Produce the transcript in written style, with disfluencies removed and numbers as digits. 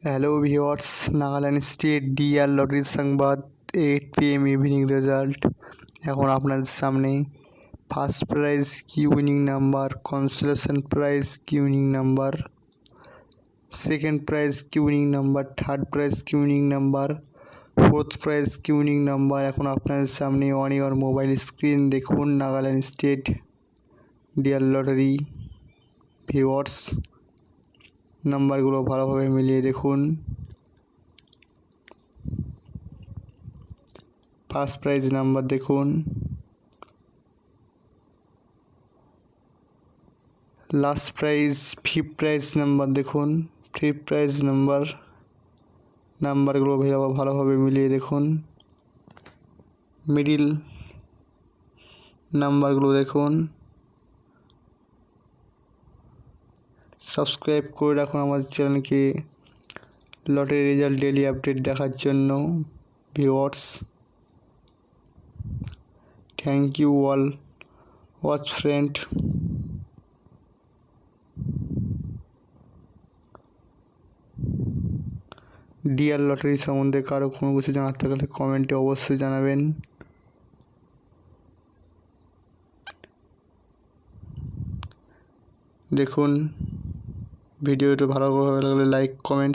Hello viewers, Nagaland state DR লটারির সংবাদ 8 PM evening result. এখন আপনাদের সামনে ফার্স্ট প্রাইজ কি উইনিং নাম্বার, কনসোলেশন প্রাইজ কি উইনিং নাম্বার, সেকেন্ড প্রাইজ কি উইনিং নাম্বার, থার্ড প্রাইজ কি উইনিং নাম্বার, ফোর্থ প্রাইজ কি উইনিং নাম্বার এখন আপনাদের সামনে অন ইওর মোবাইল স্ক্রিন দেখুন। Nagaland state DR lottery viewers, নাম্বারগুলো ভালোভাবে মিলিয়ে দেখুন। ফার্স্ট প্রাইজ নাম্বার দেখুন, last prize fifth prize number দেখুন, ফিফথ প্রাইজ নাম্বারগুলো ভালোভাবে মিলিয়ে দেখুন। মিডিল নাম্বারগুলো দেখুন। সাবস্ক্রাইব করে রাখুন আমাদের চ্যানেলকে লটারি রেজাল্ট ডেইলি আপডেট দেখার জন্য viewers. Thank you all watch friend. DR lottery সম্বন্ধে কারো কোনো কিছু জানার থাকলে কমেন্টে অবশ্যই জানাবেন। দেখুন ভিডিওটি ভালো লাগলে লাইক কমেন্ট